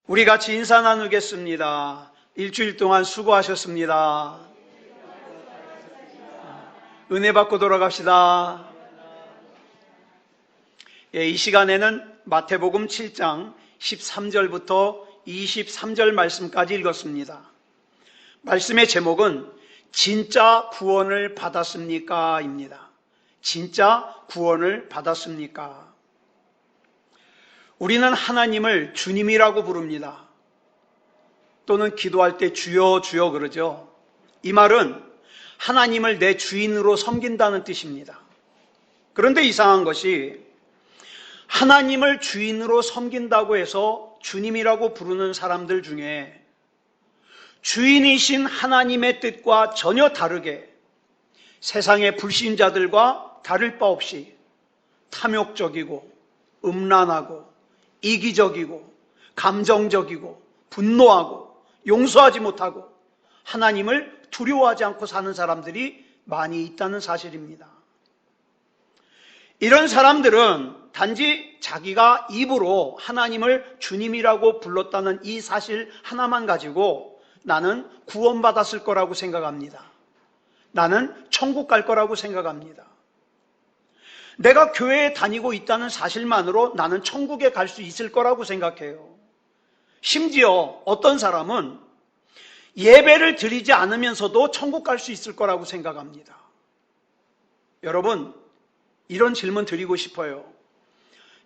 우리 같이 인사 나누겠습니다. 일주일 동안 수고하셨습니다. 은혜 받고 돌아갑시다. 이 시간에는 마태복음 7장 13절부터 23절 말씀까지 읽었습니다. 말씀의 제목은 진짜 구원을 받았습니까? 입니다. 진짜 구원을 받았습니까? 우리는 하나님을 주님이라고 부릅니다. 또는 기도할 때 주여 주여 그러죠. 이 말은 하나님을 내 주인으로 섬긴다는 뜻입니다. 그런데 이상한 것이 하나님을 주인으로 섬긴다고 해서 주님이라고 부르는 사람들 중에 주인이신 하나님의 뜻과 전혀 다르게 세상의 불신자들과 다를 바 없이 탐욕적이고 음란하고 이기적이고 감정적이고 분노하고 용서하지 못하고 하나님을 두려워하지 않고 사는 사람들이 많이 있다는 사실입니다. 이런 사람들은 단지 자기가 입으로 하나님을 주님이라고 불렀다는 이 사실 하나만 가지고 나는 구원받았을 거라고 생각합니다. 나는 천국 갈 거라고 생각합니다. 내가 교회에 다니고 있다는 사실만으로 나는 천국에 갈 수 있을 거라고 생각해요. 심지어 어떤 사람은 예배를 드리지 않으면서도 천국 갈 수 있을 거라고 생각합니다. 여러분, 이런 질문 드리고 싶어요.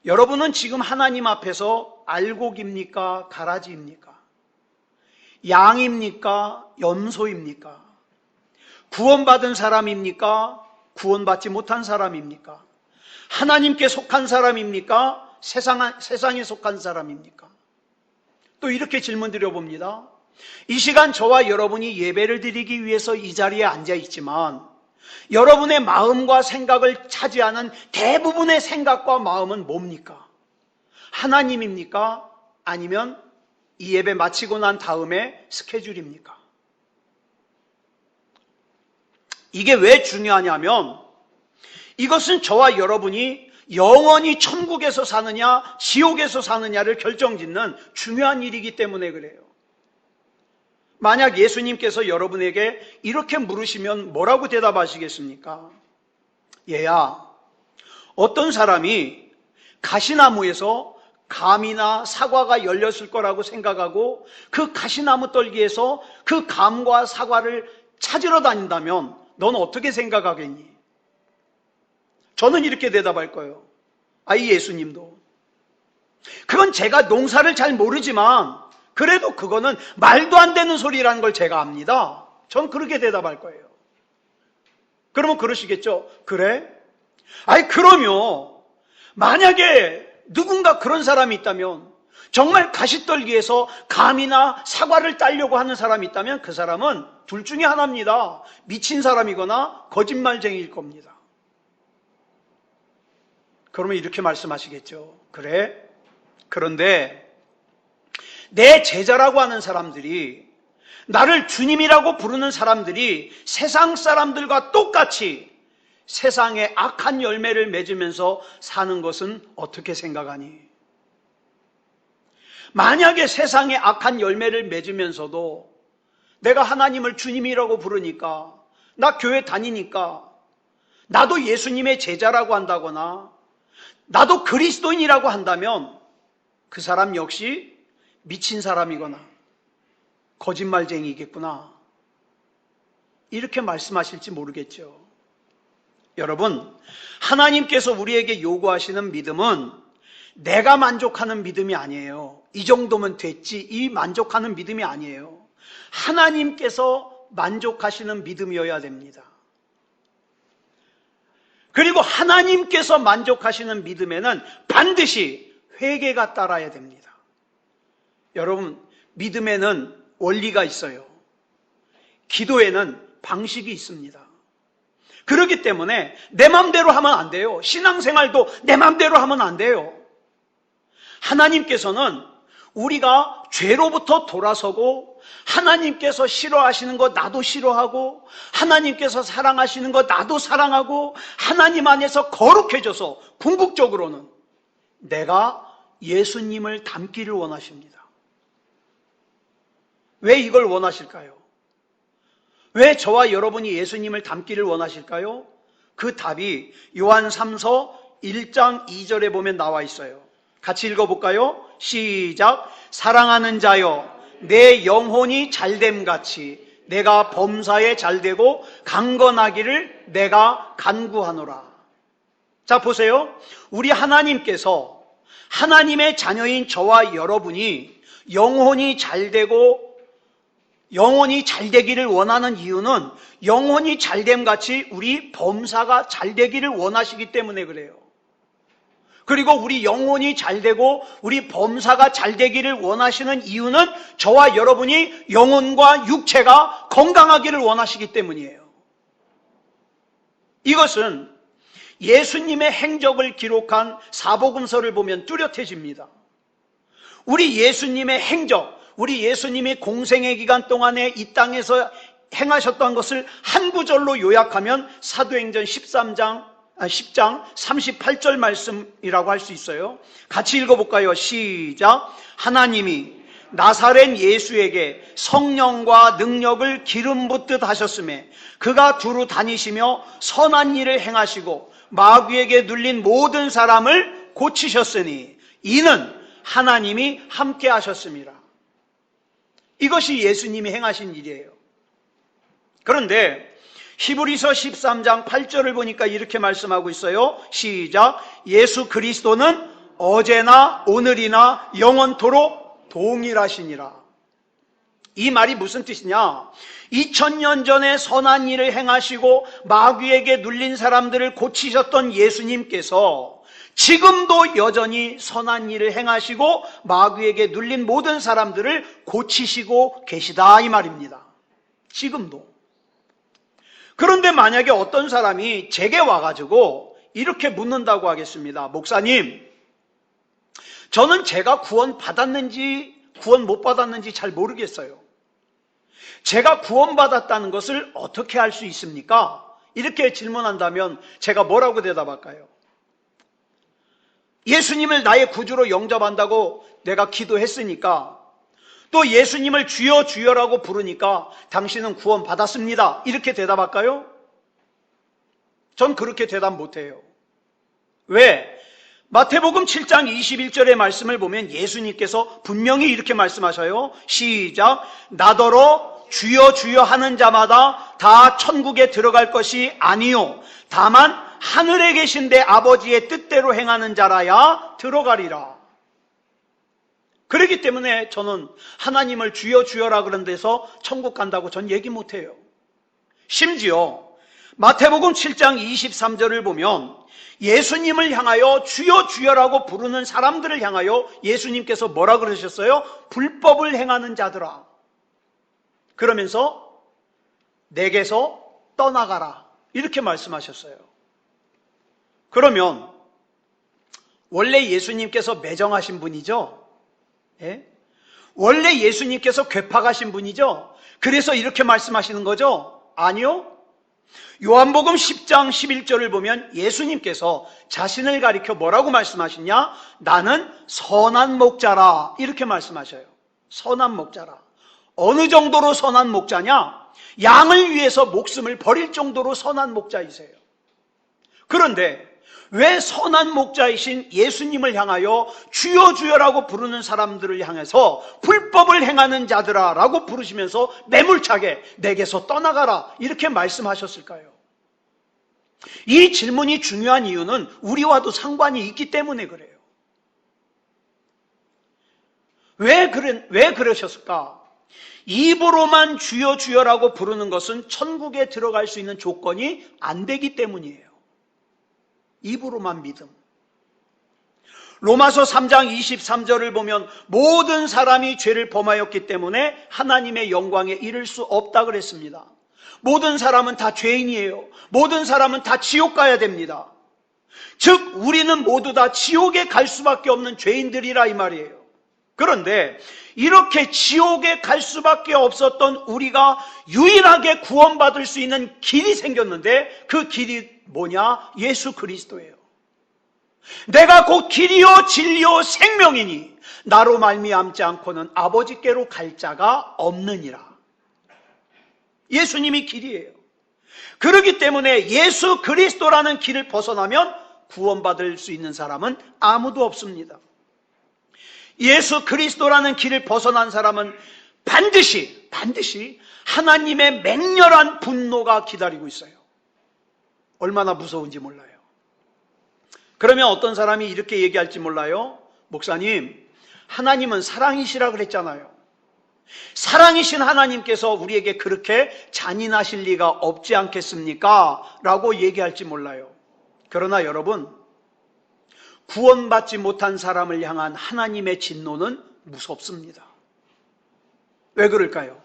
여러분은 지금 하나님 앞에서 알곡입니까? 가라지입니까? 양입니까? 염소입니까? 구원받은 사람입니까? 구원받지 못한 사람입니까? 하나님께 속한 사람입니까? 세상에 속한 사람입니까? 또 이렇게 질문 드려봅니다. 이 시간 저와 여러분이 예배를 드리기 위해서 이 자리에 앉아 있지만 여러분의 마음과 생각을 차지하는 대부분의 생각과 마음은 뭡니까? 하나님입니까? 아니면 이 예배 마치고 난 다음에 스케줄입니까? 이게 왜 중요하냐면 이것은 저와 여러분이 영원히 천국에서 사느냐 지옥에서 사느냐를 결정짓는 중요한 일이기 때문에 그래요. 만약 예수님께서 여러분에게 이렇게 물으시면 뭐라고 대답하시겠습니까? 얘야, 어떤 사람이 가시나무에서 감이나 사과가 열렸을 거라고 생각하고 그 가시나무 떨기에서 그 감과 사과를 찾으러 다닌다면 넌 어떻게 생각하겠니? 저는 이렇게 대답할 거예요. 이 예수님도. 그건 제가 농사를 잘 모르지만 그래도 그거는 말도 안 되는 소리라는 걸 제가 압니다. 전 그렇게 대답할 거예요. 그러면 그러시겠죠? 그래? 그러면 만약에 누군가 그런 사람이 있다면 정말 가시떨기에서 감이나 사과를 따려고 하는 사람이 있다면 그 사람은 둘 중에 하나입니다. 미친 사람이거나 거짓말쟁이일 겁니다. 그러면 이렇게 말씀하시겠죠. 그래? 그런데 내 제자라고 하는 사람들이 나를 주님이라고 부르는 사람들이 세상 사람들과 똑같이 세상의 악한 열매를 맺으면서 사는 것은 어떻게 생각하니? 만약에 세상의 악한 열매를 맺으면서도 내가 하나님을 주님이라고 부르니까 나 교회 다니니까 나도 예수님의 제자라고 한다거나 나도 그리스도인이라고 한다면 그 사람 역시 미친 사람이거나 거짓말쟁이겠구나 이렇게 말씀하실지 모르겠죠. 여러분, 하나님께서 우리에게 요구하시는 믿음은 내가 만족하는 믿음이 아니에요. 이 정도면 됐지 이 만족하는 믿음이 아니에요. 하나님께서 만족하시는 믿음이어야 됩니다. 그리고 하나님께서 만족하시는 믿음에는 반드시 회개가 따라야 됩니다. 여러분, 믿음에는 원리가 있어요. 기도에는 방식이 있습니다. 그렇기 때문에 내 맘대로 하면 안 돼요. 신앙생활도 내 맘대로 하면 안 돼요. 하나님께서는 우리가 죄로부터 돌아서고 하나님께서 싫어하시는 것 나도 싫어하고 하나님께서 사랑하시는 것 나도 사랑하고 하나님 안에서 거룩해져서 궁극적으로는 내가 예수님을 닮기를 원하십니다. 왜 이걸 원하실까요? 왜 저와 여러분이 예수님을 닮기를 원하실까요? 그 답이 요한 3서 1장 2절에 보면 나와 있어요. 같이 읽어볼까요? 시작. 사랑하는 자여, 내 영혼이 잘됨 같이 내가 범사에 잘되고 강건하기를 내가 간구하노라. 자, 보세요. 우리 하나님께서 하나님의 자녀인 저와 여러분이 영혼이 잘되고 영혼이 잘되기를 원하는 이유는 영혼이 잘됨 같이 우리 범사가 잘되기를 원하시기 때문에 그래요. 그리고 우리 영혼이 잘되고 우리 범사가 잘되기를 원하시는 이유는 저와 여러분이 영혼과 육체가 건강하기를 원하시기 때문이에요. 이것은 예수님의 행적을 기록한 사복음서를 보면 뚜렷해집니다. 우리 예수님의 행적, 우리 예수님이 공생의 기간 동안에 이 땅에서 행하셨던 것을 한 구절로 요약하면 사도행전 10장 38절 말씀이라고 할 수 있어요. 같이 읽어볼까요? 시작. 하나님이 나사렛 예수에게 성령과 능력을 기름 붓듯 하셨음에 그가 두루 다니시며 선한 일을 행하시고 마귀에게 눌린 모든 사람을 고치셨으니 이는 하나님이 함께 하셨습니다. 이것이 예수님이 행하신 일이에요. 그런데 히브리서 13장 8절을 보니까 이렇게 말씀하고 있어요. 시작. 예수 그리스도는 어제나 오늘이나 영원토록 동일하시니라. 이 말이 무슨 뜻이냐? 2000년 전에 선한 일을 행하시고 마귀에게 눌린 사람들을 고치셨던 예수님께서 지금도 여전히 선한 일을 행하시고 마귀에게 눌린 모든 사람들을 고치시고 계시다 이 말입니다. 지금도. 그런데 만약에 어떤 사람이 제게 와가지고 이렇게 묻는다고 하겠습니다. 목사님, 저는 제가 구원 받았는지 구원 못 받았는지 잘 모르겠어요. 제가 구원받았다는 것을 어떻게 알 수 있습니까? 이렇게 질문한다면 제가 뭐라고 대답할까요? 예수님을 나의 구주로 영접한다고 내가 기도했으니까, 또 예수님을 주여 주여라고 부르니까 당신은 구원 받았습니다. 이렇게 대답할까요? 전 그렇게 대답 못해요. 왜? 마태복음 7장 21절의 말씀을 보면 예수님께서 분명히 이렇게 말씀하셔요. 시작. 나더러 주여 주여 하는 자마다 다 천국에 들어갈 것이 아니요 다만 하늘에 계신 내 아버지의 뜻대로 행하는 자라야 들어가리라. 그렇기 때문에 저는 하나님을 주여 주여라 그런 데서 천국 간다고 전 얘기 못해요. 심지어 마태복음 7장 23절을 보면 예수님을 향하여 주여 주여라고 부르는 사람들을 향하여 예수님께서 뭐라 그러셨어요? 불법을 행하는 자들아. 그러면서 내게서 떠나가라. 이렇게 말씀하셨어요. 그러면 원래 예수님께서 매정하신 분이죠? 예? 원래 예수님께서 괴팍하신 분이죠? 그래서 이렇게 말씀하시는 거죠? 아니요. 요한복음 10장 11절을 보면 예수님께서 자신을 가리켜 뭐라고 말씀하시냐? 나는 선한 목자라. 이렇게 말씀하셔요. 선한 목자라. 어느 정도로 선한 목자냐? 양을 위해서 목숨을 버릴 정도로 선한 목자이세요. 그런데 왜 선한 목자이신 예수님을 향하여 주여 주여라고 부르는 사람들을 향해서 불법을 행하는 자들아 라고 부르시면서 매몰차게 내게서 떠나가라 이렇게 말씀하셨을까요? 이 질문이 중요한 이유는 우리와도 상관이 있기 때문에 그래요. 왜 그러셨을까? 입으로만 주여 주여라고 부르는 것은 천국에 들어갈 수 있는 조건이 안 되기 때문이에요. 입으로만 믿음. 로마서 3장 23절을 보면 모든 사람이 죄를 범하였기 때문에 하나님의 영광에 이를 수 없다 그랬습니다. 모든 사람은 다 죄인이에요. 모든 사람은 다 지옥 가야 됩니다. 즉 우리는 모두 다 지옥에 갈 수밖에 없는 죄인들이라 이 말이에요. 그런데 이렇게 지옥에 갈 수밖에 없었던 우리가 유일하게 구원받을 수 있는 길이 생겼는데 그 길이 뭐냐? 예수 그리스도예요. 내가 곧 길이요 진리요 생명이니 나로 말미암지 않고는 아버지께로 갈 자가 없느니라. 예수님이 길이에요. 그렇기 때문에 예수 그리스도라는 길을 벗어나면 구원받을 수 있는 사람은 아무도 없습니다. 예수 그리스도라는 길을 벗어난 사람은 반드시 하나님의 맹렬한 분노가 기다리고 있어요. 얼마나 무서운지 몰라요. 그러면 어떤 사람이 이렇게 얘기할지 몰라요. 목사님, 하나님은 사랑이시라 그랬잖아요. 사랑이신 하나님께서 우리에게 그렇게 잔인하실 리가 없지 않겠습니까? 라고 얘기할지 몰라요. 그러나 여러분, 구원받지 못한 사람을 향한 하나님의 진노는 무섭습니다. 왜 그럴까요?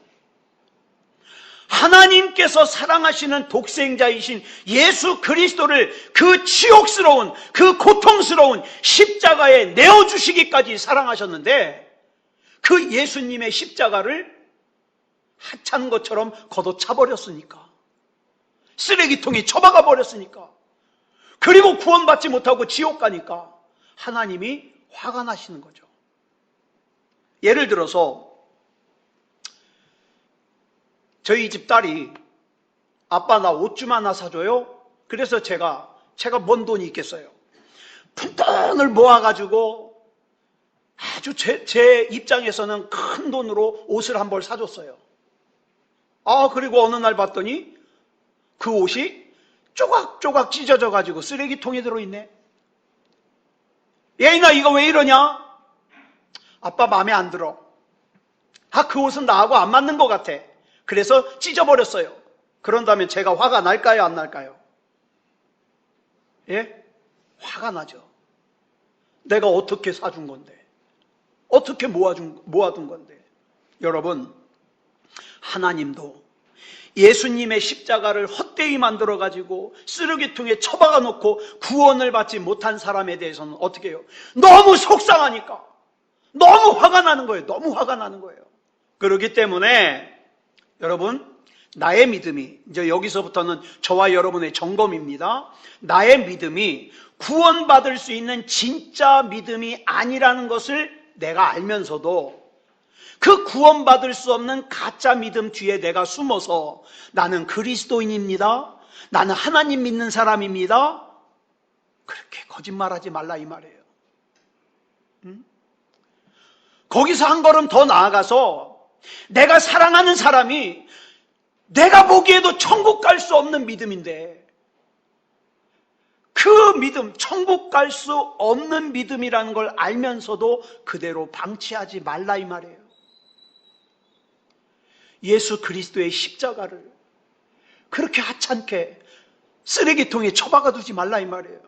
하나님께서 사랑하시는 독생자이신 예수 그리스도를 그 치욕스러운, 그 고통스러운 십자가에 내어주시기까지 사랑하셨는데 그 예수님의 십자가를 하찮은 것처럼 걷어차버렸으니까, 쓰레기통에 처박아 버렸으니까, 그리고 구원받지 못하고 지옥 가니까 하나님이 화가 나시는 거죠. 예를 들어서 저희 집 딸이 아빠 나 옷 좀 하나 사줘요? 그래서 제가 뭔 돈이 있겠어요. 푼돈을 모아가지고 아주 제 입장에서는 큰 돈으로 옷을 한 벌 사줬어요. 그리고 어느 날 봤더니 그 옷이 조각조각 찢어져가지고 쓰레기통에 들어있네. 얘이나 이거 왜 이러냐? 아빠 마음에 안 들어. 그 옷은 나하고 안 맞는 것 같아. 그래서 찢어버렸어요. 그런다면 제가 화가 날까요? 안 날까요? 예? 화가 나죠. 내가 어떻게 사준 건데, 어떻게 모아둔 건데. 여러분, 하나님도 예수님의 십자가를 헛되이 만들어가지고 쓰레기통에 처박아 놓고 구원을 받지 못한 사람에 대해서는 어떻게 해요? 너무 속상하니까, 너무 화가 나는 거예요. 너무 화가 나는 거예요. 그렇기 때문에 여러분, 나의 믿음이, 이제 여기서부터는 저와 여러분의 점검입니다. 나의 믿음이 구원받을 수 있는 진짜 믿음이 아니라는 것을 내가 알면서도 그 구원받을 수 없는 가짜 믿음 뒤에 내가 숨어서 나는 그리스도인입니다, 나는 하나님 믿는 사람입니다, 그렇게 거짓말하지 말라 이 말이에요. 거기서 한 걸음 더 나아가서 내가 사랑하는 사람이 내가 보기에도 천국 갈 수 없는 믿음인데 그 믿음, 천국 갈 수 없는 믿음이라는 걸 알면서도 그대로 방치하지 말라 이 말이에요. 예수 그리스도의 십자가를 그렇게 하찮게 쓰레기통에 처박아 두지 말라 이 말이에요.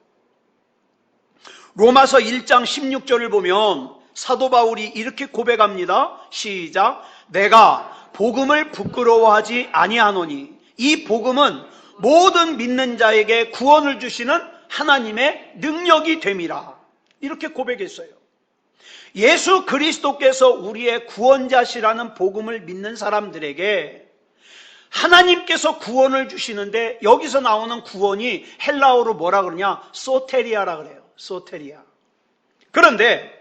로마서 1장 16절을 보면 사도 바울이 이렇게 고백합니다. 시작. 내가 복음을 부끄러워하지 아니하노니 이 복음은 모든 믿는 자에게 구원을 주시는 하나님의 능력이 됨이라. 이렇게 고백했어요. 예수 그리스도께서 우리의 구원자시라는 복음을 믿는 사람들에게 하나님께서 구원을 주시는데, 여기서 나오는 구원이 헬라어로 뭐라 그러냐? 소테리아라 그래요. 소테리아. 그런데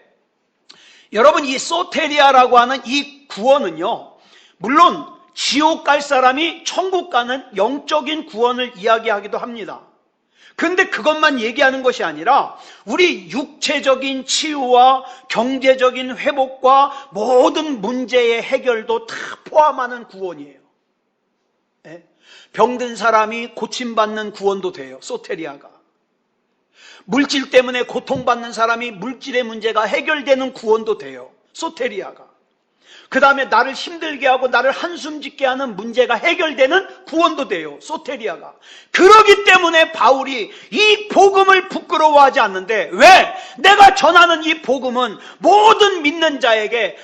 여러분, 이 소테리아라고 하는 이 구원은요, 물론 지옥 갈 사람이 천국 가는 영적인 구원을 이야기하기도 합니다. 근데 그것만 얘기하는 것이 아니라 우리 육체적인 치유와 경제적인 회복과 모든 문제의 해결도 다 포함하는 구원이에요. 병든 사람이 고침받는 구원도 돼요. 소테리아가. 물질 때문에 고통받는 사람이 물질의 문제가 해결되는 구원도 돼요. 소테리아가. 그 다음에 나를 힘들게 하고 나를 한숨 짓게 하는 문제가 해결되는 구원도 돼요. 소테리아가. 그러기 때문에 바울이 이 복음을 부끄러워하지 않는데, 왜? 내가 전하는 이 복음은 모든 믿는 자에게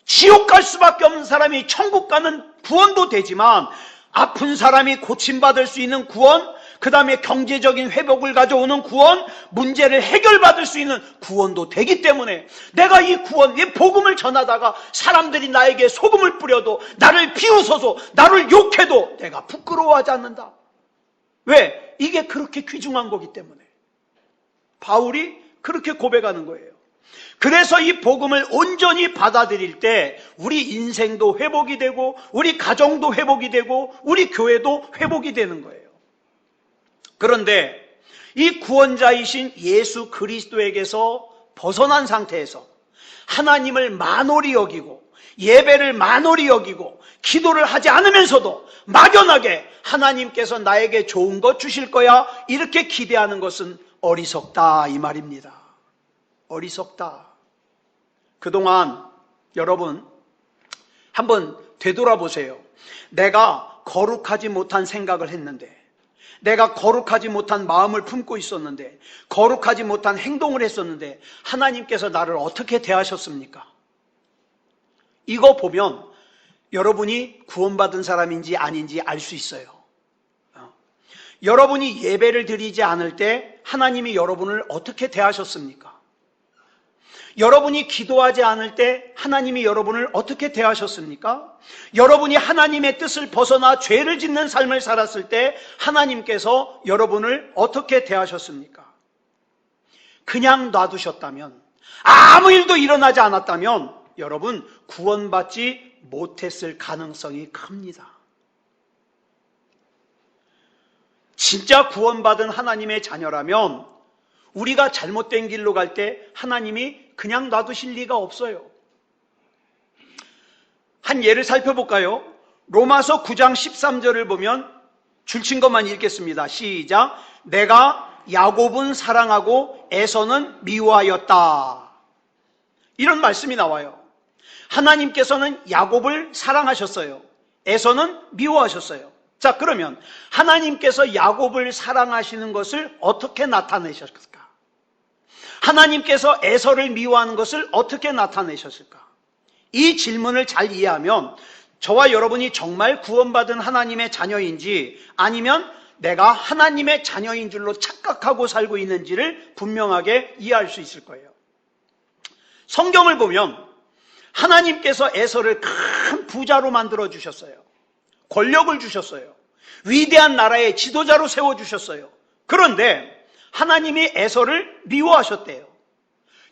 지옥 갈 수밖에 없는 사람이 천국 가는 구원도 되지만, 아픈 사람이 고침받을 수 있는 구원, 그 다음에 경제적인 회복을 가져오는 구원, 문제를 해결받을 수 있는 구원도 되기 때문에 내가 이 구원, 이 복음을 전하다가 사람들이 나에게 소금을 뿌려도, 나를 비웃어서 나를 욕해도 내가 부끄러워하지 않는다. 왜? 이게 그렇게 귀중한 거기 때문에. 바울이 그렇게 고백하는 거예요. 그래서 이 복음을 온전히 받아들일 때 우리 인생도 회복이 되고 우리 가정도 회복이 되고 우리 교회도 회복이 되는 거예요. 그런데 이 구원자이신 예수 그리스도에게서 벗어난 상태에서 하나님을 만홀히 여기고 예배를 만홀히 여기고 기도를 하지 않으면서도 막연하게 하나님께서 나에게 좋은 것 주실 거야 이렇게 기대하는 것은 어리석다 이 말입니다. 어리석다. 그동안 여러분 한번 되돌아보세요. 내가 거룩하지 못한 생각을 했는데, 내가 거룩하지 못한 마음을 품고 있었는데, 거룩하지 못한 행동을 했었는데 하나님께서 나를 어떻게 대하셨습니까? 이거 보면 여러분이 구원받은 사람인지 아닌지 알 수 있어요. 여러분이 예배를 드리지 않을 때 하나님이 여러분을 어떻게 대하셨습니까? 여러분이 기도하지 않을 때 하나님이 여러분을 어떻게 대하셨습니까? 여러분이 하나님의 뜻을 벗어나 죄를 짓는 삶을 살았을 때 하나님께서 여러분을 어떻게 대하셨습니까? 그냥 놔두셨다면, 아무 일도 일어나지 않았다면 여러분 구원받지 못했을 가능성이 큽니다. 진짜 구원받은 하나님의 자녀라면 우리가 잘못된 길로 갈 때 하나님이 그냥 놔두실 리가 없어요. 한 예를 살펴볼까요? 로마서 9장 13절을 보면 줄친 것만 읽겠습니다. 시작. 내가 야곱은 사랑하고 에서는 미워하였다. 이런 말씀이 나와요. 하나님께서는 야곱을 사랑하셨어요. 에서는 미워하셨어요. 자, 그러면 하나님께서 야곱을 사랑하시는 것을 어떻게 나타내셨을까? 하나님께서 에서를 미워하는 것을 어떻게 나타내셨을까? 이 질문을 잘 이해하면 저와 여러분이 정말 구원받은 하나님의 자녀인지 아니면 내가 하나님의 자녀인 줄로 착각하고 살고 있는지를 분명하게 이해할 수 있을 거예요. 성경을 보면 하나님께서 에서를 큰 부자로 만들어 주셨어요. 권력을 주셨어요. 위대한 나라의 지도자로 세워주셨어요. 그런데 하나님이 에서를 미워하셨대요.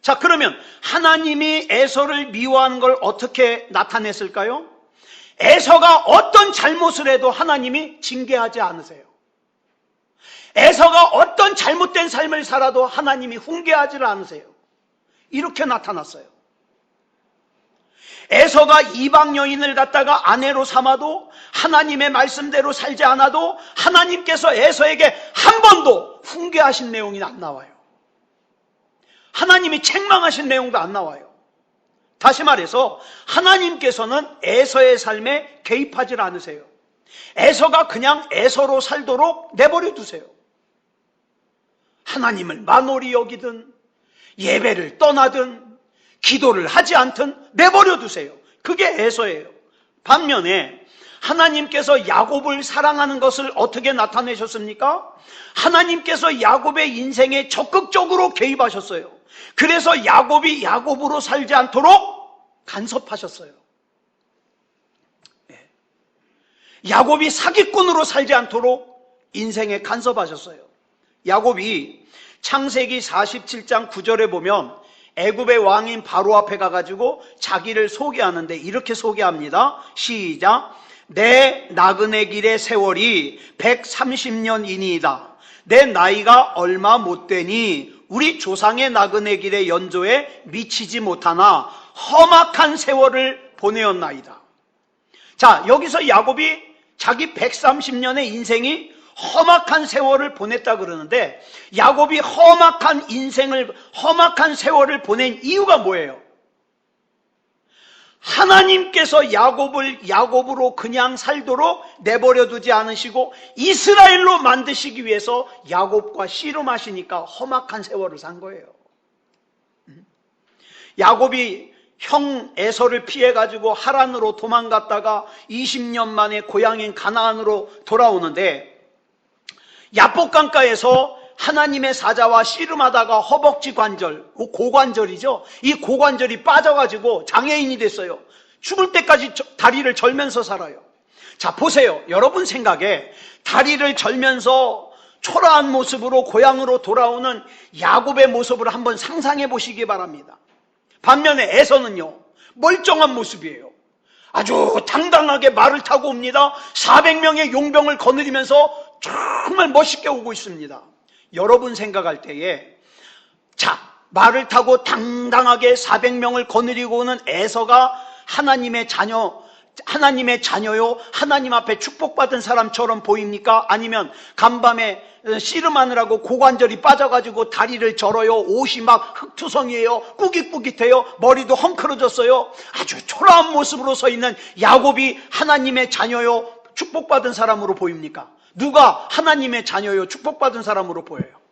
자, 그러면 하나님이 에서를 미워하는 걸 어떻게 나타냈을까요? 에서가 어떤 잘못을 해도 하나님이 징계하지 않으세요. 에서가 어떤 잘못된 삶을 살아도 하나님이 훈계하지를 않으세요. 이렇게 나타났어요. 에서가 이방 여인을 갖다가 아내로 삼아도 하나님의 말씀대로 살지 않아도 하나님께서 에서에게 한 번도 훈계하신 내용이 안 나와요. 하나님이 책망하신 내용도 안 나와요. 다시 말해서 하나님께서는 에서의 삶에 개입하지 않으세요. 에서가 그냥 에서로 살도록 내버려 두세요. 하나님을 만홀히 여기든 예배를 떠나든 기도를 하지 않든 내버려 두세요. 그게 에서예요. 반면에 하나님께서 야곱을 사랑하는 것을 어떻게 나타내셨습니까? 하나님께서 야곱의 인생에 적극적으로 개입하셨어요. 그래서 야곱이 야곱으로 살지 않도록 간섭하셨어요. 야곱이 사기꾼으로 살지 않도록 인생에 간섭하셨어요. 야곱이 창세기 47장 9절에 보면 애굽의 왕인 바로 앞에 가가지고 자기를 소개하는데 이렇게 소개합니다. 시작. 내 나그네 길의 세월이 130년이니이다. 내 나이가 얼마 못 되니 우리 조상의 나그네 길의 연조에 미치지 못하나 험악한 세월을 보내었나이다. 자, 여기서 야곱이 자기 130년의 인생이 험악한 세월을 보냈다 그러는데 야곱이 험악한 세월을 보낸 이유가 뭐예요? 하나님께서 야곱을 야곱으로 그냥 살도록 내버려 두지 않으시고 이스라엘로 만드시기 위해서 야곱과 씨름하시니까 험악한 세월을 산 거예요. 야곱이 형 에서를 피해가지고 하란으로 도망갔다가 20년 만에 고향인 가나안으로 돌아오는데 야복강가에서 하나님의 사자와 씨름하다가 허벅지 관절, 고관절이죠. 이 고관절이 빠져가지고 장애인이 됐어요. 죽을 때까지 다리를 절면서 살아요. 자, 보세요. 여러분 생각에 다리를 절면서 초라한 모습으로 고향으로 돌아오는 야곱의 모습을 한번 상상해 보시기 바랍니다. 반면에 에서는요, 멀쩡한 모습이에요. 아주 당당하게 말을 타고 옵니다. 400명의 용병을 거느리면서 정말 멋있게 오고 있습니다. 여러분 생각할 때에, 자, 말을 타고 당당하게 400명을 거느리고 오는 에서가 하나님의 자녀요? 하나님 앞에 축복받은 사람처럼 보입니까? 아니면 간밤에 씨름하느라고 고관절이 빠져가지고 다리를 절어요. 옷이 막 흙투성이에요. 꾸깃꾸깃해요. 머리도 헝클어졌어요. 아주 초라한 모습으로 서 있는 야곱이 하나님의 자녀요? 축복받은 사람으로 보입니까? 누가 하나님의 자녀요? 축복받은 사람으로 보여요?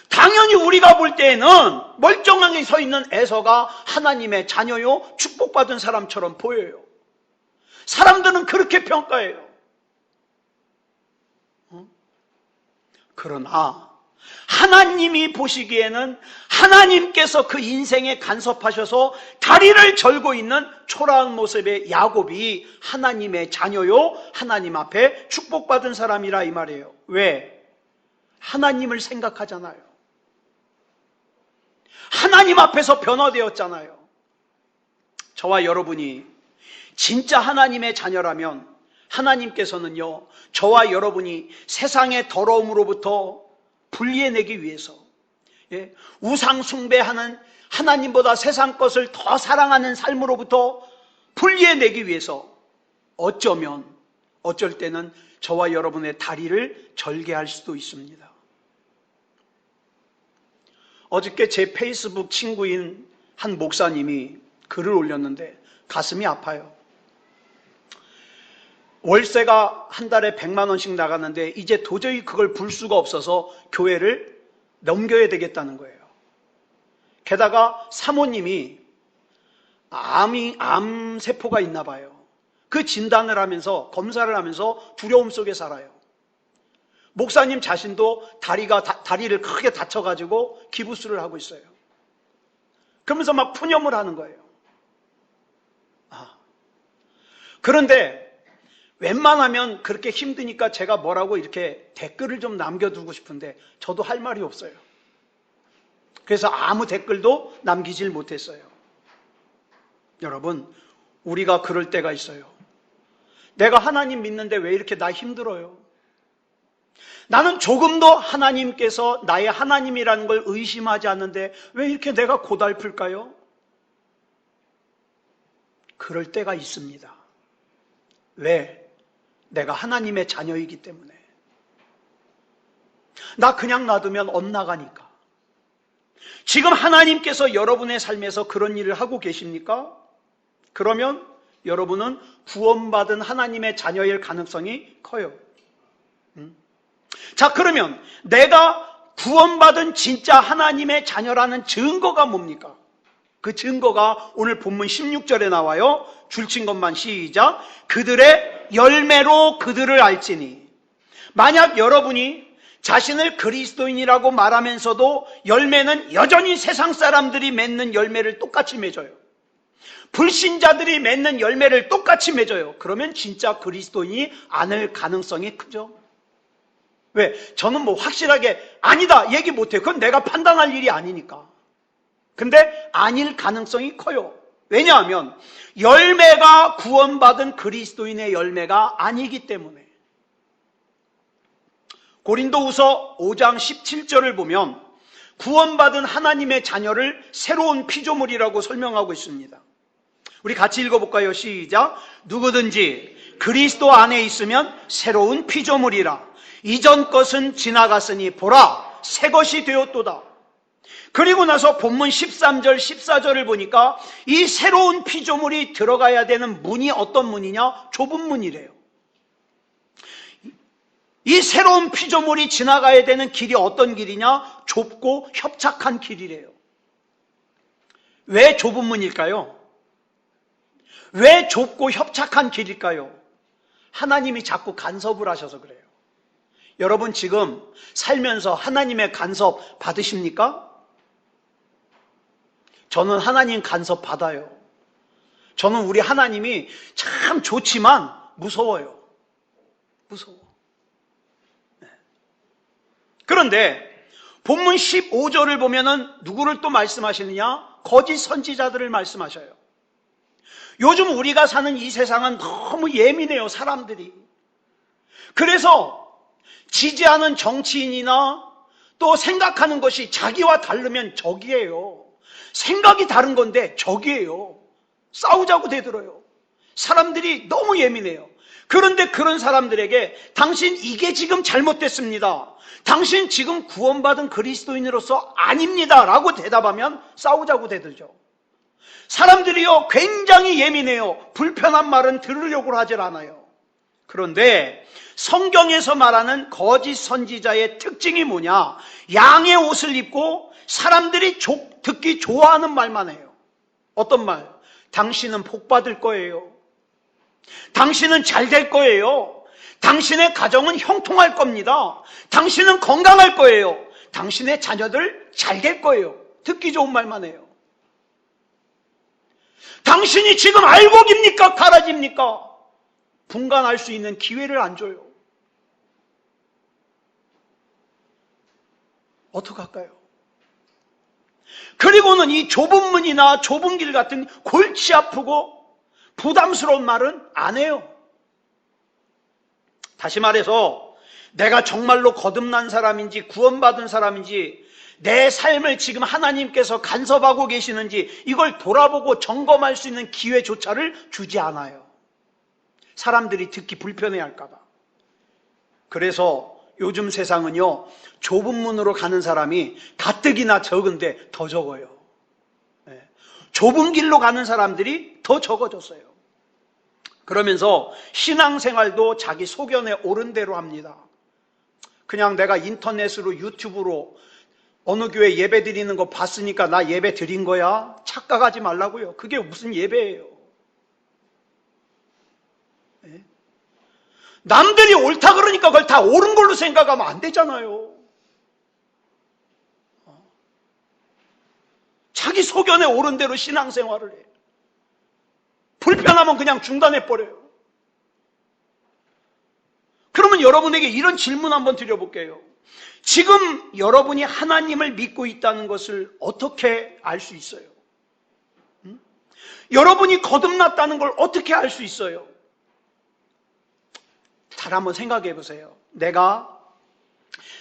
당연히 우리가 볼 때에는 멀쩡하게 서 있는 에서가 하나님의 자녀요, 축복받은 사람처럼 보여요. 사람들은 그렇게 평가해요. 그러나 하나님이 보시기에는 하나님께서 그 인생에 간섭하셔서 다리를 절고 있는 초라한 모습의 야곱이 하나님의 자녀요, 하나님 앞에 축복받은 사람이라 이 말이에요. 왜? 하나님을 생각하잖아요. 하나님 앞에서 변화되었잖아요. 저와 여러분이 진짜 하나님의 자녀라면 하나님께서는요, 저와 여러분이 세상의 더러움으로부터 분리해내기 위해서, 우상 숭배하는 하나님보다 세상 것을 더 사랑하는 삶으로부터 분리해내기 위해서 어쩔 때는 저와 여러분의 다리를 절게 할 수도 있습니다. 어저께 제 페이스북 친구인 한 목사님이 글을 올렸는데 가슴이 아파요. 월세가 한 달에 100만 원씩 나가는데 이제 도저히 그걸 불 수가 없어서 교회를 넘겨야 되겠다는 거예요. 게다가 사모님이 암세포가 있나 봐요. 그 진단을 하면서, 검사를 하면서 두려움 속에 살아요. 목사님 자신도 다리를 크게 다쳐가지고 기부스를 하고 있어요. 그러면서 막 푸념을 하는 거예요. 그런데 웬만하면 그렇게 힘드니까 제가 뭐라고 이렇게 댓글을 좀 남겨두고 싶은데 저도 할 말이 없어요. 그래서 아무 댓글도 남기질 못했어요. 여러분, 우리가 그럴 때가 있어요. 내가 하나님 믿는데 왜 이렇게 나 힘들어요? 나는 조금도 하나님께서 나의 하나님이라는 걸 의심하지 않는데 왜 이렇게 내가 고달플까요? 그럴 때가 있습니다. 왜? 내가 하나님의 자녀이기 때문에. 나 그냥 놔두면 엇나가니까. 지금 하나님께서 여러분의 삶에서 그런 일을 하고 계십니까? 그러면 여러분은 구원받은 하나님의 자녀일 가능성이 커요. 자, 그러면 내가 구원받은 진짜 하나님의 자녀라는 증거가 뭡니까? 그 증거가 오늘 본문 16절에 나와요. 줄친 것만 시작. 그들의 열매로 그들을 알지니. 만약 여러분이 자신을 그리스도인이라고 말하면서도 열매는 여전히 세상 사람들이 맺는 열매를 똑같이 맺어요. 불신자들이 맺는 열매를 똑같이 맺어요. 그러면 진짜 그리스도인이 아닐 가능성이 크죠. 왜? 저는 뭐 확실하게 아니다 얘기 못해요. 그건 내가 판단할 일이 아니니까. 근데 아닐 가능성이 커요. 왜냐하면 열매가 구원받은 그리스도인의 열매가 아니기 때문에. 고린도후서 5장 17절을 보면 구원받은 하나님의 자녀를 새로운 피조물이라고 설명하고 있습니다. 우리 같이 읽어볼까요? 시작. 누구든지 그리스도 안에 있으면 새로운 피조물이라. 이전 것은 지나갔으니 보라 새 것이 되었도다. 그리고 나서 본문 13절 14절을 보니까 이 새로운 피조물이 들어가야 되는 문이 어떤 문이냐? 좁은 문이래요. 이 새로운 피조물이 지나가야 되는 길이 어떤 길이냐? 좁고 협착한 길이래요. 왜 좁은 문일까요? 왜 좁고 협착한 길일까요? 하나님이 자꾸 간섭을 하셔서 그래요. 여러분 지금 살면서 하나님의 간섭 받으십니까? 저는 하나님 간섭 받아요. 저는 우리 하나님이 참 좋지만 무서워요. 무서워. 네. 그런데 본문 15절을 보면은 누구를 또 말씀하시느냐? 거짓 선지자들을 말씀하셔요. 요즘 우리가 사는 이 세상은 너무 예민해요, 사람들이. 그래서 지지하는 정치인이나 또 생각하는 것이 자기와 다르면 적이에요. 생각이 다른 건데 적이에요. 싸우자고 되들어요. 사람들이 너무 예민해요. 그런데 그런 사람들에게 당신 이게 지금 잘못됐습니다. 당신 지금 구원받은 그리스도인으로서 아닙니다 라고 대답하면 싸우자고 되들죠. 사람들이요 굉장히 예민해요. 불편한 말은 들으려고 하질 않아요. 그런데 성경에서 말하는 거짓 선지자의 특징이 뭐냐? 양의 옷을 입고 사람들이 듣기 좋아하는 말만 해요. 어떤 말? 당신은 복 받을 거예요. 당신은 잘 될 거예요. 당신의 가정은 형통할 겁니다. 당신은 건강할 거예요. 당신의 자녀들 잘 될 거예요. 듣기 좋은 말만 해요. 당신이 지금 알곡입니까? 가라지입니까? 분간할 수 있는 기회를 안 줘요. 어떡할까요? 그리고는 이 좁은 문이나 좁은 길 같은 골치 아프고 부담스러운 말은 안 해요. 다시 말해서 내가 정말로 거듭난 사람인지 구원받은 사람인지 내 삶을 지금 하나님께서 간섭하고 계시는지 이걸 돌아보고 점검할 수 있는 기회조차를 주지 않아요. 사람들이 듣기 불편해할까 봐. 그래서 요즘 세상은요 좁은 문으로 가는 사람이 가뜩이나 적은데 더 적어요. 좁은 길로 가는 사람들이 더 적어졌어요. 그러면서 신앙생활도 자기 소견에 옳은 대로 합니다. 그냥 내가 인터넷으로 유튜브로 어느 교회 예배 드리는 거 봤으니까 나 예배 드린 거야? 착각하지 말라고요. 그게 무슨 예배예요. 남들이 옳다 그러니까 그걸 다 옳은 걸로 생각하면 안 되잖아요. 자기 소견에 옳은 대로 신앙생활을 해. 불편하면 그냥 중단해버려요. 그러면 여러분에게 이런 질문 한번 드려볼게요. 지금 여러분이 하나님을 믿고 있다는 것을 어떻게 알 수 있어요? 여러분이 거듭났다는 걸 어떻게 알 수 있어요? 잘 한번 생각해 보세요. 내가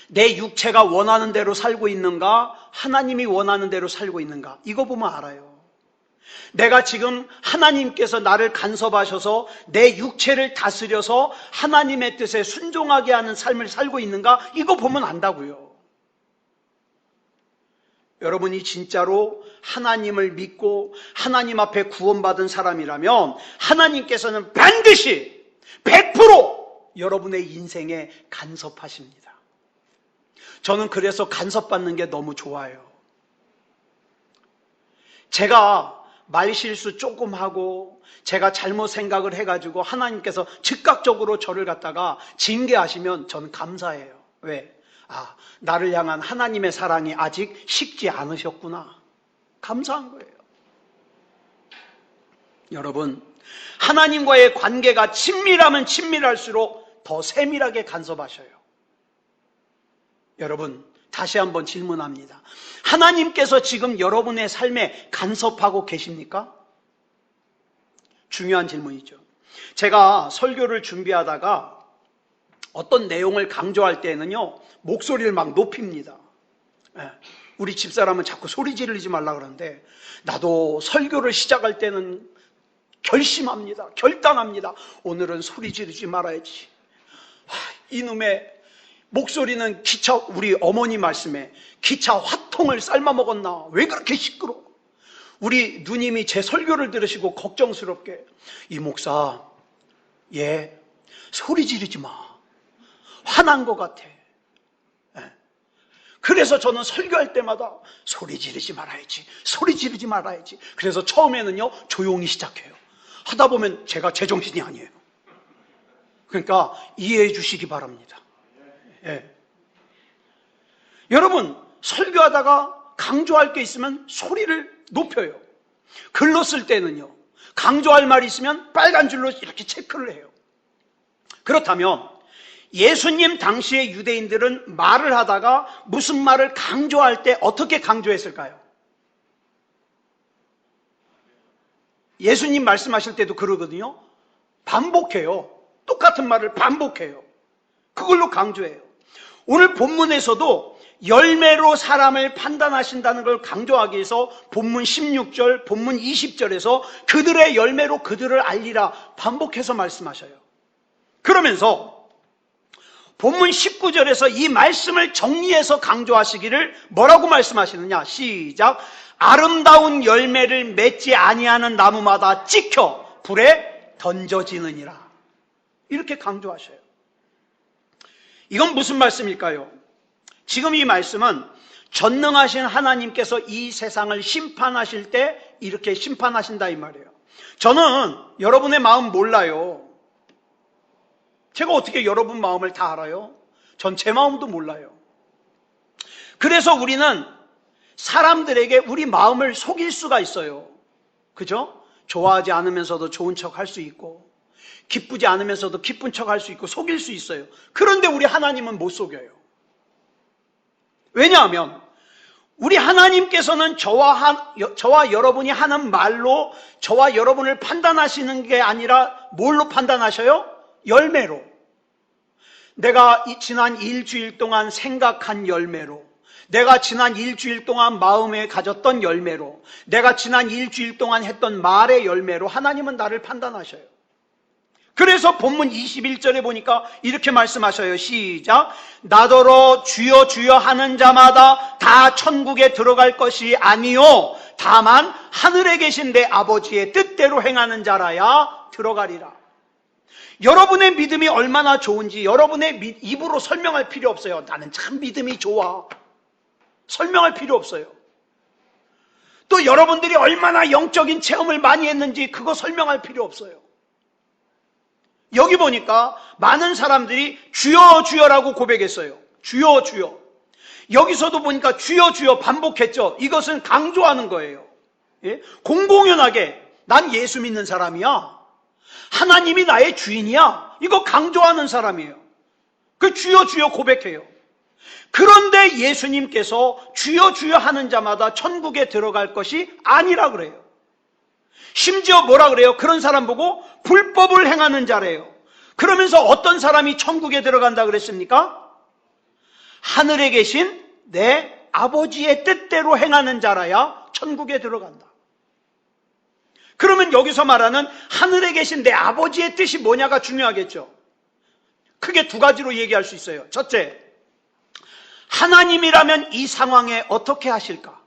내 육체가 원하는 대로 살고 있는가? 하나님이 원하는 대로 살고 있는가? 이거 보면 알아요. 내가 지금 하나님께서 나를 간섭하셔서 내 육체를 다스려서 하나님의 뜻에 순종하게 하는 삶을 살고 있는가? 이거 보면 안다고요. 여러분이 진짜로 하나님을 믿고 하나님 앞에 구원받은 사람이라면 하나님께서는 반드시 100% 여러분의 인생에 간섭하십니다. 저는 그래서 간섭받는 게 너무 좋아요. 제가 말실수 조금 하고 제가 잘못 생각을 해가지고 하나님께서 즉각적으로 저를 갖다가 징계하시면 저는 감사해요. 왜? 나를 향한 하나님의 사랑이 아직 식지 않으셨구나. 감사한 거예요. 여러분, 하나님과의 관계가 친밀하면 친밀할수록 더 세밀하게 간섭하셔요. 여러분, 다시 한번 질문합니다. 하나님께서 지금 여러분의 삶에 간섭하고 계십니까? 중요한 질문이죠. 제가 설교를 준비하다가 어떤 내용을 강조할 때는요, 목소리를 막 높입니다. 우리 집사람은 자꾸 소리 지르지 말라 그러는데, 나도 설교를 시작할 때는 결심합니다. 결단합니다. 오늘은 소리 지르지 말아야지. 이놈의 목소리는 기차, 우리 어머니 말씀에 기차 화통을 삶아 먹었나? 왜 그렇게 시끄러워? 우리 누님이 제 설교를 들으시고 걱정스럽게, 이 목사, 소리 지르지 마. 화난 것 같아. 그래서 저는 설교할 때마다 소리 지르지 말아야지. 소리 지르지 말아야지. 그래서 처음에는요, 조용히 시작해요. 하다 보면 제가 제정신이 아니에요. 그러니까 이해해 주시기 바랍니다. 여러분, 설교하다가 강조할 게 있으면 소리를 높여요. 글로 쓸 때는요, 강조할 말이 있으면 빨간 줄로 이렇게 체크를 해요. 그렇다면 예수님 당시의 유대인들은 말을 하다가 무슨 말을 강조할 때 어떻게 강조했을까요? 예수님 말씀하실 때도 그러거든요. 반복해요. 똑같은 말을 반복해요. 그걸로 강조해요. 오늘 본문에서도 열매로 사람을 판단하신다는 걸 강조하기 위해서 본문 16절, 본문 20절에서 그들의 열매로 그들을 알리라 반복해서 말씀하셔요. 그러면서 본문 19절에서 이 말씀을 정리해서 강조하시기를 뭐라고 말씀하시느냐? 시작. 아름다운 열매를 맺지 아니하는 나무마다 찍혀 불에 던져지느니라. 이렇게 강조하셔요. 이건 무슨 말씀일까요? 지금 이 말씀은 전능하신 하나님께서 이 세상을 심판하실 때 이렇게 심판하신다 이 말이에요. 저는 여러분의 마음 몰라요. 제가 어떻게 여러분 마음을 다 알아요? 전 제 마음도 몰라요. 그래서 우리는 사람들에게 우리 마음을 속일 수가 있어요. 그죠? 좋아하지 않으면서도 좋은 척 할 수 있고, 기쁘지 않으면서도 기쁜 척 할 수 있고, 속일 수 있어요. 그런데 우리 하나님은 못 속여요. 왜냐하면 우리 하나님께서는 저와 여러분이 하는 말로 저와 여러분을 판단하시는 게 아니라 뭘로 판단하셔요? 열매로. 내가 지난 일주일 동안 생각한 열매로, 내가 지난 일주일 동안 마음에 가졌던 열매로, 내가 지난 일주일 동안 했던 말의 열매로 하나님은 나를 판단하셔요. 그래서 본문 21절에 보니까 이렇게 말씀하셔요. 시작. 나더러 주여 주여 하는 자마다 다 천국에 들어갈 것이 아니요 다만 하늘에 계신 내 아버지의 뜻대로 행하는 자라야 들어가리라. 여러분의 믿음이 얼마나 좋은지 여러분의 입으로 설명할 필요 없어요. 나는 참 믿음이 좋아. 설명할 필요 없어요. 또 여러분들이 얼마나 영적인 체험을 많이 했는지 그거 설명할 필요 없어요. 여기 보니까 많은 사람들이 주여 주여라고 고백했어요. 주여 주여. 여기서도 보니까 주여 주여 반복했죠. 이것은 강조하는 거예요. 예? 공공연하게 난 예수 믿는 사람이야. 하나님이 나의 주인이야. 이거 강조하는 사람이에요. 그 주여 주여 고백해요. 그런데 예수님께서 주여 주여 하는 자마다 천국에 들어갈 것이 아니라 그래요. 심지어 뭐라 그래요? 그런 사람 보고 불법을 행하는 자래요. 그러면서 어떤 사람이 천국에 들어간다 그랬습니까? 하늘에 계신 내 아버지의 뜻대로 행하는 자라야 천국에 들어간다. 그러면 여기서 말하는 하늘에 계신 내 아버지의 뜻이 뭐냐가 중요하겠죠. 크게 두 가지로 얘기할 수 있어요. 첫째, 하나님이라면 이 상황에 어떻게 하실까?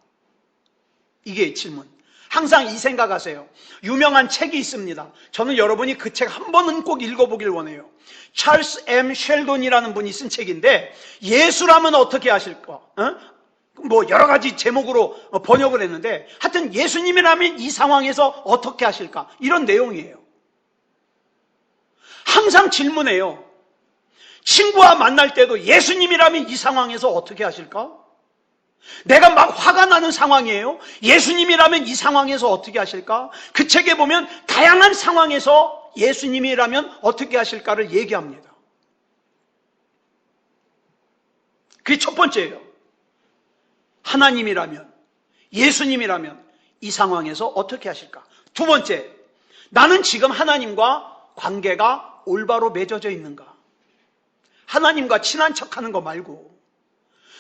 이게 질문. 항상 이 생각하세요. 유명한 책이 있습니다. 저는 여러분이 그 책 한 번은 꼭 읽어보길 원해요. 찰스 M. 셸돈이라는 분이 쓴 책인데 예수라면 어떻게 하실까? 뭐 여러 가지 제목으로 번역을 했는데 하여튼 예수님이라면 이 상황에서 어떻게 하실까? 이런 내용이에요. 항상 질문해요. 친구와 만날 때도 예수님이라면 이 상황에서 어떻게 하실까? 내가 막 화가 나는 상황이에요. 예수님이라면 이 상황에서 어떻게 하실까? 그 책에 보면 다양한 상황에서 예수님이라면 어떻게 하실까를 얘기합니다. 그게 첫 번째예요. 하나님이라면, 예수님이라면 이 상황에서 어떻게 하실까? 두 번째, 나는 지금 하나님과 관계가 올바로 맺어져 있는가? 하나님과 친한 척하는 거 말고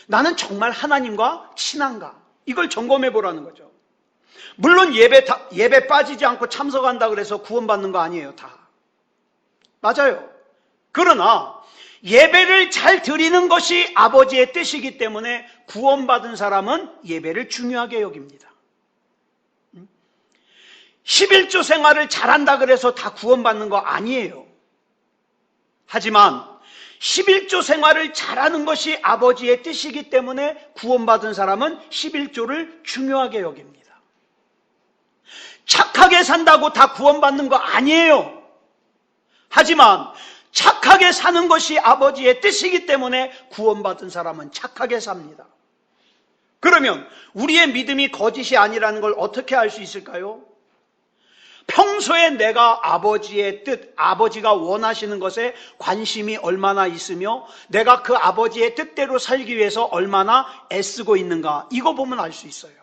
나는 정말 하나님과 친한가? 이걸 점검해 보라는 거죠. 물론 예배 빠지지 않고 참석한다 그래서 구원받는 거 아니에요, 다. 맞아요. 그러나 예배를 잘 드리는 것이 아버지의 뜻이기 때문에 구원받은 사람은 예배를 중요하게 여깁니다. 11조 생활을 잘한다 그래서 다 구원받는 거 아니에요. 하지만 11조 생활을 잘하는 것이 아버지의 뜻이기 때문에 구원받은 사람은 11조를 중요하게 여깁니다. 착하게 산다고 다 구원받는 거 아니에요. 하지만 착하게 사는 것이 아버지의 뜻이기 때문에 구원받은 사람은 착하게 삽니다. 그러면 우리의 믿음이 거짓이 아니라는 걸 어떻게 알 수 있을까요? 평소에 내가 아버지의 뜻, 아버지가 원하시는 것에 관심이 얼마나 있으며 내가 그 아버지의 뜻대로 살기 위해서 얼마나 애쓰고 있는가, 이거 보면 알 수 있어요.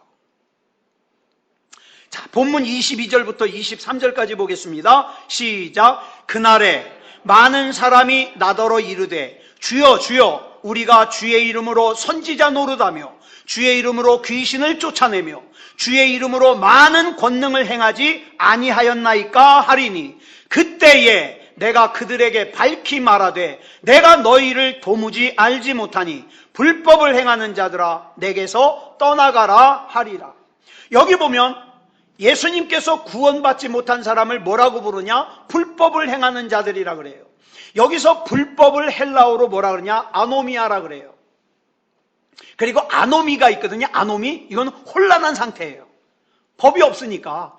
자, 본문 22절부터 23절까지 보겠습니다. 시작. 그날에 많은 사람이 나더러 이르되 주여 주여 우리가 주의 이름으로 선지자 노릇하며 주의 이름으로 귀신을 쫓아내며 주의 이름으로 많은 권능을 행하지 아니하였나이까 하리니 그때에 내가 그들에게 밝히 말하되 내가 너희를 도무지 알지 못하니 불법을 행하는 자들아 내게서 떠나가라 하리라. 여기 보면 예수님께서 구원받지 못한 사람을 뭐라고 부르냐? 불법을 행하는 자들이라 그래요. 여기서 불법을 헬라어로 뭐라 그러냐? 아노미아라 그래요. 그리고 아노미가 있거든요. 아노미, 이건 혼란한 상태예요. 법이 없으니까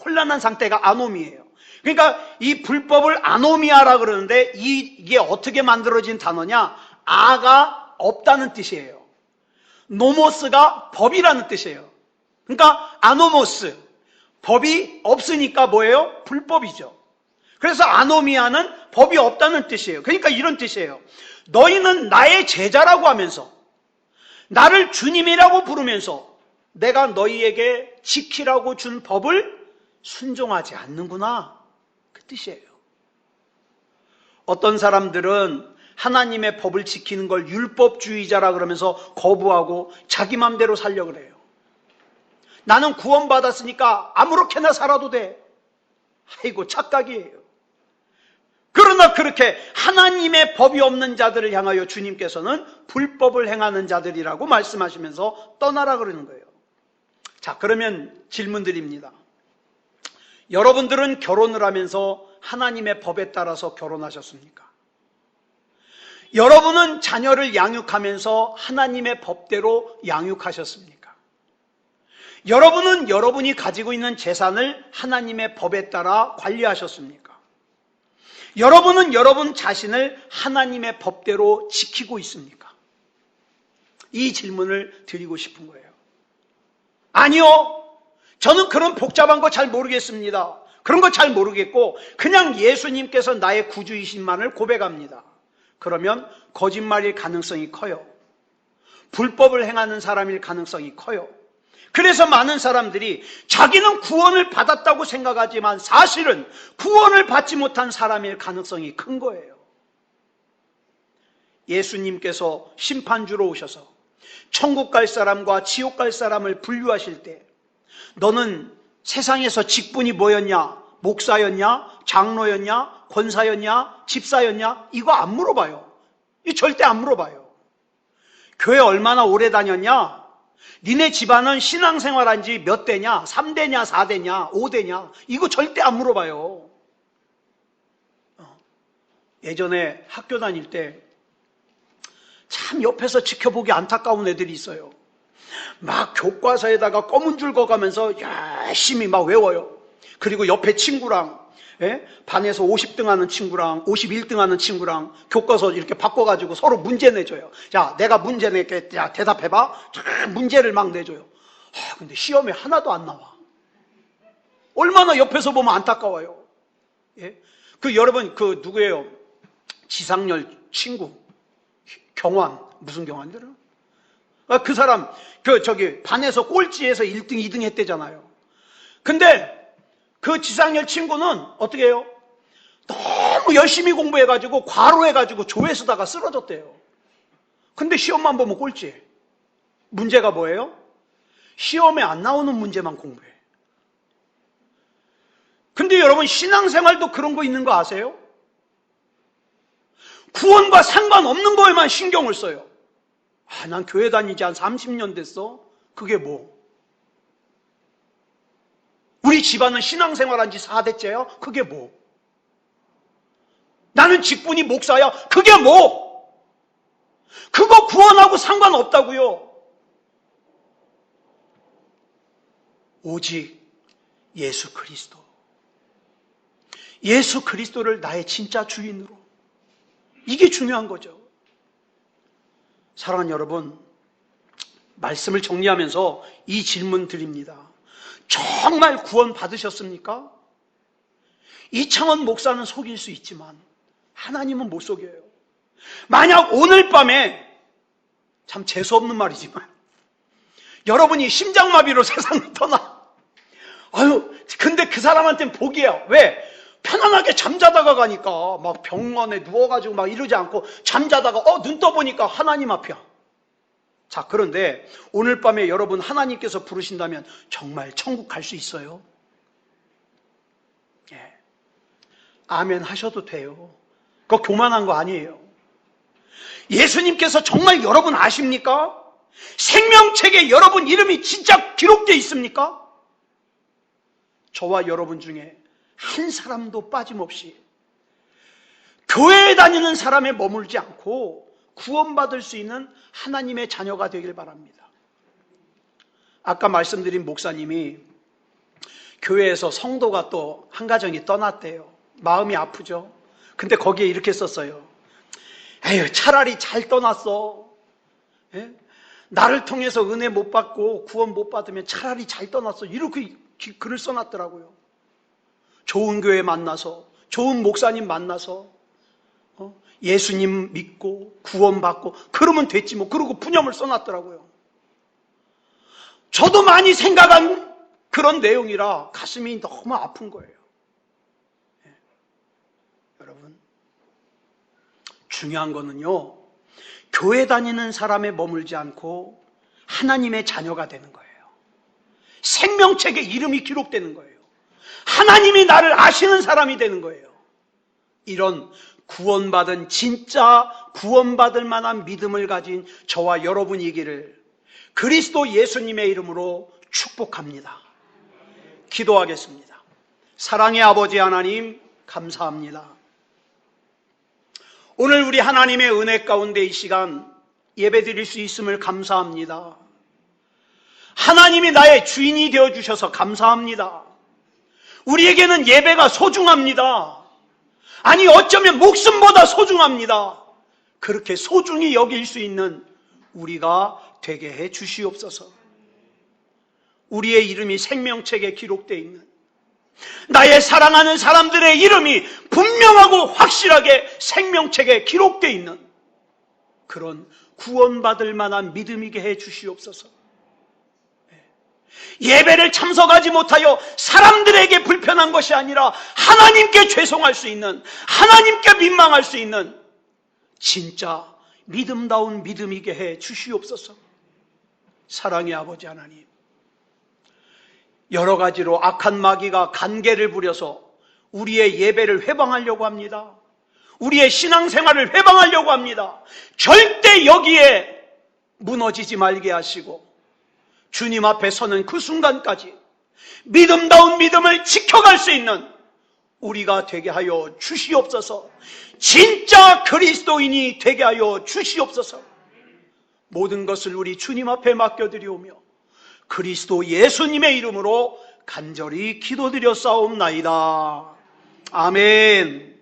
혼란한 상태가 아노미예요. 그러니까 이 불법을 아노미아라 그러는데 이게 어떻게 만들어진 단어냐? 아가 없다는 뜻이에요. 노모스가 법이라는 뜻이에요. 그러니까 아노모스, 법이 없으니까 뭐예요? 불법이죠. 그래서 아노미아는 법이 없다는 뜻이에요. 그러니까 이런 뜻이에요. 너희는 나의 제자라고 하면서 나를 주님이라고 부르면서 내가 너희에게 지키라고 준 법을 순종하지 않는구나, 그 뜻이에요. 어떤 사람들은 하나님의 법을 지키는 걸 율법주의자라 그러면서 거부하고 자기 맘대로 살려고 그래요. 나는 구원받았으니까 아무렇게나 살아도 돼. 아이고, 착각이에요. 그러나 그렇게 하나님의 법이 없는 자들을 향하여 주님께서는 불법을 행하는 자들이라고 말씀하시면서 떠나라 그러는 거예요. 자, 그러면 질문 드립니다. 여러분들은 결혼을 하면서 하나님의 법에 따라서 결혼하셨습니까? 여러분은 자녀를 양육하면서 하나님의 법대로 양육하셨습니까? 여러분은 여러분이 가지고 있는 재산을 하나님의 법에 따라 관리하셨습니까? 여러분은 여러분 자신을 하나님의 법대로 지키고 있습니까? 이 질문을 드리고 싶은 거예요. 아니요, 저는 그런 복잡한 거 잘 모르겠습니다. 그런 거 잘 모르겠고 그냥 예수님께서 나의 구주이신만을 고백합니다. 그러면 거짓말일 가능성이 커요. 불법을 행하는 사람일 가능성이 커요. 그래서 많은 사람들이 자기는 구원을 받았다고 생각하지만 사실은 구원을 받지 못한 사람일 가능성이 큰 거예요. 예수님께서 심판주로 오셔서 천국 갈 사람과 지옥 갈 사람을 분류하실 때 너는 세상에서 직분이 뭐였냐? 목사였냐? 장로였냐? 권사였냐? 집사였냐? 이거 안 물어봐요. 이 절대 안 물어봐요. 교회 얼마나 오래 다녔냐? 니네 집안은 신앙생활한 지 몇 대냐? 3대냐? 4대냐? 5대냐? 이거 절대 안 물어봐요. 예전에 학교 다닐 때 참 옆에서 지켜보기 안타까운 애들이 있어요. 막 교과서에다가 검은 줄 그어가면서 열심히 막 외워요. 그리고 옆에 친구랑 반에서 50등 하는 친구랑 51등 하는 친구랑 교과서 이렇게 바꿔가지고 서로 문제 내줘요. 자, 내가 문제 낼게. 야, 대답해봐. 문제를 막 내줘요. 근데 시험에 하나도 안 나와. 얼마나 옆에서 보면 안타까워요. 예? 여러분, 누구예요? 지상렬 친구. 경환. 무슨 경환들은? 그 사람, 반에서 꼴찌에서 1등, 2등 했대잖아요. 근데 그 지상렬 친구는 어떻게 해요? 너무 열심히 공부해가지고 과로해가지고 조회 쓰다가 쓰러졌대요. 근데 시험만 보면 꼴찌. 문제가 뭐예요? 시험에 안 나오는 문제만 공부해. 근데 여러분, 신앙생활도 그런 거 있는 거 아세요? 구원과 상관없는 거에만 신경을 써요. 난 교회 다니지 한 30년 됐어. 그게 뭐? 우리 집안은 신앙생활한 지 4대째야? 그게 뭐? 나는 직분이 목사야? 그게 뭐? 그거 구원하고 상관없다고요. 오직 예수 그리스도. 예수 그리스도를 나의 진짜 주인으로. 이게 중요한 거죠. 사랑하는 여러분, 말씀을 정리하면서 이 질문 드립니다. 정말 구원 받으셨습니까? 이창원 목사는 속일 수 있지만 하나님은 못 속여요. 만약 오늘 밤에, 참 재수없는 말이지만, 여러분이 심장마비로 세상을 떠나, 근데 그 사람한테는 복이야. 왜? 편안하게 잠자다가 가니까 막 병원에 누워가지고 막 이러지 않고 잠자다가 눈 떠보니까 하나님 앞이야. 자, 그런데 오늘 밤에 여러분 하나님께서 부르신다면 정말 천국 갈 수 있어요? 예. 아멘 하셔도 돼요. 그거 교만한 거 아니에요. 예수님께서 정말 여러분 아십니까? 생명책에 여러분 이름이 진짜 기록되어 있습니까? 저와 여러분 중에 한 사람도 빠짐없이 교회에 다니는 사람에 머물지 않고 구원받을 수 있는 하나님의 자녀가 되길 바랍니다. 아까 말씀드린 목사님이 교회에서 성도가 또 한 가정이 떠났대요. 마음이 아프죠. 근데 거기에 이렇게 썼어요. 에휴, 차라리 잘 떠났어. 예? 나를 통해서 은혜 못 받고 구원 못 받으면 차라리 잘 떠났어. 이렇게 글을 써놨더라고요. 좋은 교회 만나서, 좋은 목사님 만나서 예수님 믿고 구원받고 그러면 됐지 뭐. 그러고 분념을 써놨더라고요. 저도 많이 생각한 그런 내용이라 가슴이 너무 아픈 거예요. 예. 여러분, 중요한 거는요, 교회 다니는 사람에 머물지 않고 하나님의 자녀가 되는 거예요. 생명책에 이름이 기록되는 거예요. 하나님이 나를 아시는 사람이 되는 거예요. 이런 구원받은, 진짜 구원받을 만한 믿음을 가진 저와 여러분이기를 그리스도 예수님의 이름으로 축복합니다. 기도하겠습니다. 사랑의 아버지 하나님, 감사합니다. 오늘 우리 하나님의 은혜 가운데 이 시간 예배드릴 수 있음을 감사합니다. 하나님이 나의 주인이 되어주셔서 감사합니다. 우리에게는 예배가 소중합니다. 아니, 어쩌면 목숨보다 소중합니다. 그렇게 소중히 여길 수 있는 우리가 되게 해 주시옵소서. 우리의 이름이 생명책에 기록되어 있는, 나의 사랑하는 사람들의 이름이 분명하고 확실하게 생명책에 기록되어 있는 그런 구원받을 만한 믿음이게 해 주시옵소서. 예배를 참석하지 못하여 사람들에게 불편한 것이 아니라 하나님께 죄송할 수 있는, 하나님께 민망할 수 있는 진짜 믿음다운 믿음이게 해 주시옵소서. 사랑의 아버지 하나님, 여러 가지로 악한 마귀가 간계를 부려서 우리의 예배를 회방하려고 합니다. 우리의 신앙생활을 회방하려고 합니다. 절대 여기에 무너지지 말게 하시고 주님 앞에 서는 그 순간까지 믿음다운 믿음을 지켜갈 수 있는 우리가 되게 하여 주시옵소서. 진짜 그리스도인이 되게 하여 주시옵소서. 모든 것을 우리 주님 앞에 맡겨드리오며 그리스도 예수님의 이름으로 간절히 기도드려 싸움나이다. 아멘.